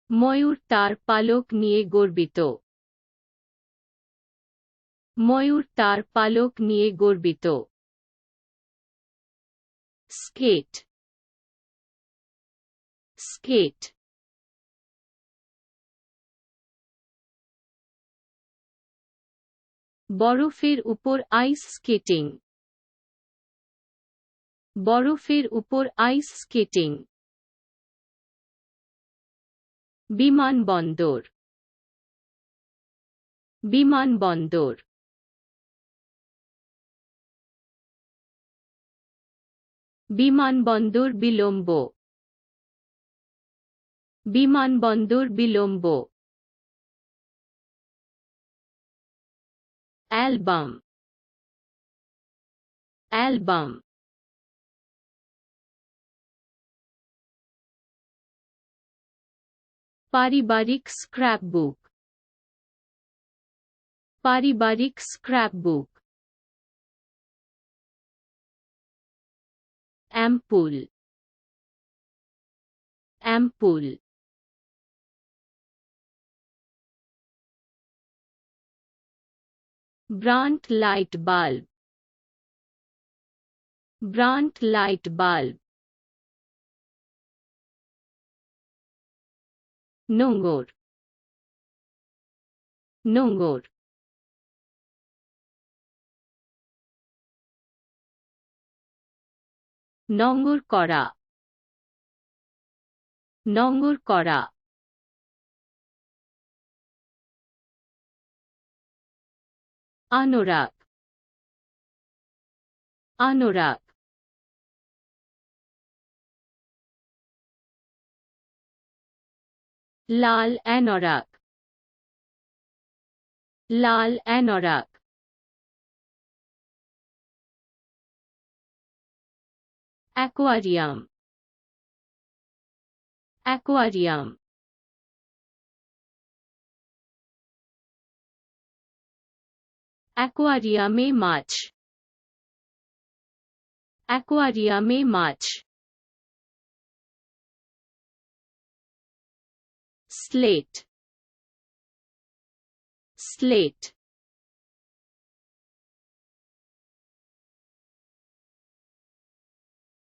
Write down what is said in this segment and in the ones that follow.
ময়ূর তার পালক নিয়ে গর্বিত। ময়ূর তার পালক নিয়ে গর্বিত। স্কেট, স্কেট। বরফের উপর আইস স্কেটিং। বরফের উপর আইস স্কেটিং। বিমানবন্দর, বিমানবন্দর। বিমানবন্দর বিলম্ব, বিমানবন্দর বিলম্ব। Album, album. পারিবারিক স্ক্র্যাপবুক, পারিবারিক scrapbook. Ampoule, ampoule. Burnt light bulb, burnt light bulb. নোঙর, নোঙর। নোঙর করা, নোঙর করা। anorak, anorak। লাল anorak, লাল anorak। aquarium, aquarium। অ্যাকোয়ারিয়ামে মাছ, অ্যাকোয়ারিয়ামে মাছ। Slate, slate.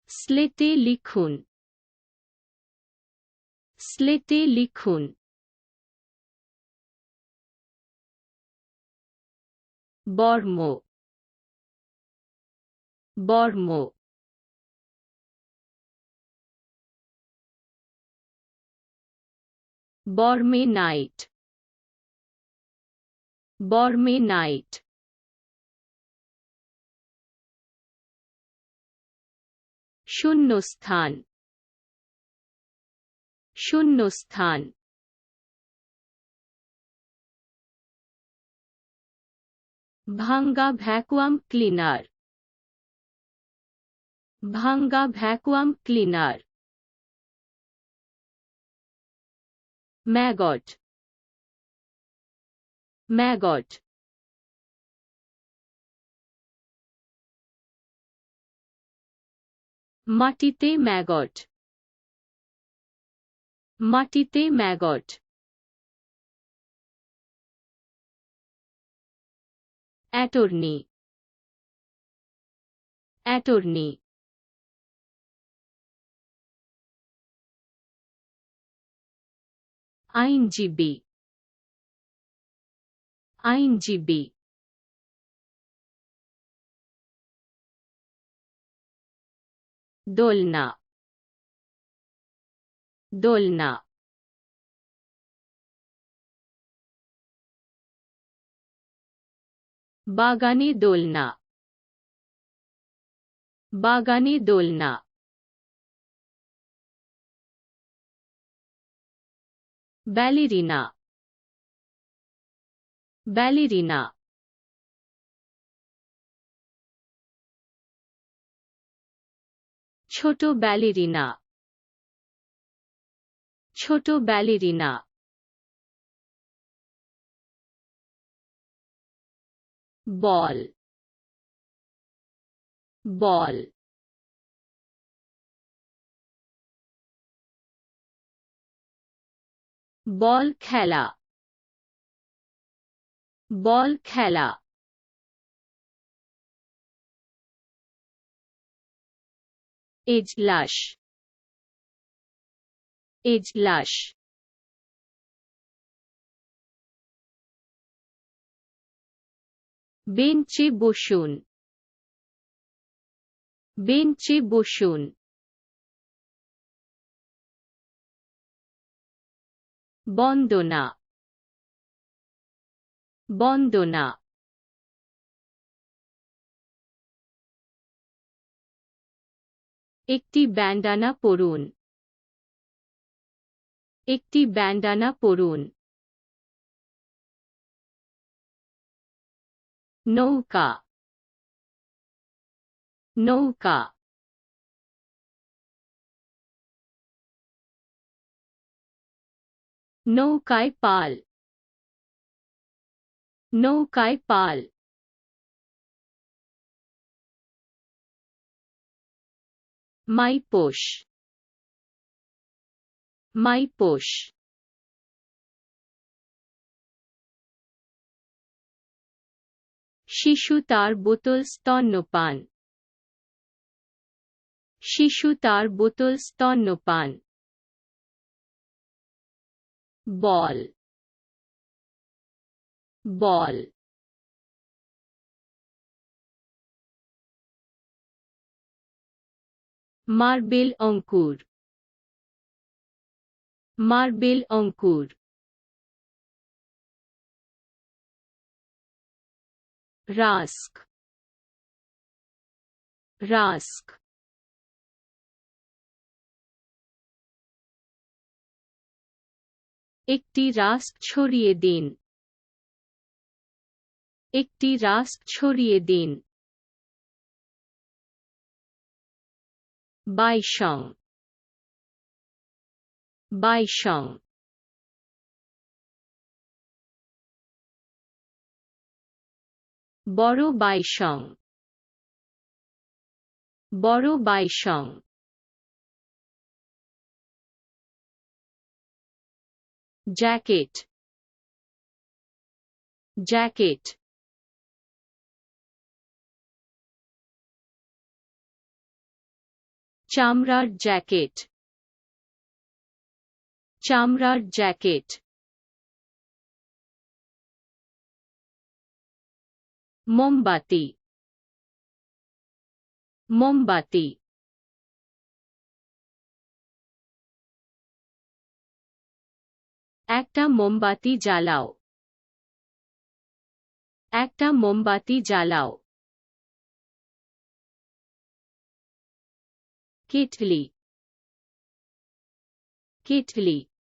স্লেটে লিখুন, স্লেটে লিখুন। বর্ম, বর্ম। বর্মে নাইট, বর্মে নাইট। শূন্যস্থান, শূন্যস্থান। ভাঙ্গা ভ্যাকুয়াম ক্লিনার, ভাঙ্গা ভ্যাকুয়াম ক্লিনার। Maggot, maggot. মাটিতে ম্যাগট, মাটিতে ম্যাগট। Attorney, attorney. আইনজীবী, আইনজীবী। দোলনা, দোলনা। বাগানে দোলনা, বাগানে দোলনা। Ballerina, ballerina. ছোট ব্যালেরিনা, ছোট ব্যালেরিনা। বল, বল। বল খেলা, বল খেলা। এজলাস, এজলাস। বেঞ্চে বসুন, বেঞ্চে বসুন। বন্দনা, বন্দনা। একটি ব্যান্ডানা পরুন, একটি ব্যান্ডানা পরুন। নৌকা, নৌকা। নৌকায় পাল, নৌকায় পাল। মাইপোষ, মাইপোষ। শিশু তার বোতল স্তন্যপান, শিশু তার বোতল স্তন্যপান। Ball, ball. মার্বেল অঙ্কুর, মার্বেল অঙ্কুর। Rusk, rusk. একটি রাস্ক ছড়িয়ে দিন, একটি রাস্ক ছড়িয়ে দিন। বাইসং, বাইসং। বড় বাইসং, বড় বাইসং। Jacket, jacket. চামড়ার জ্যাকেট, চামড়ার জ্যাকেট। মোমবাতি, মোমবাতি। একটা মোমবাতি জ্বালাও, একটা মোমবাতি জ্বালাও। Kettle, kettle.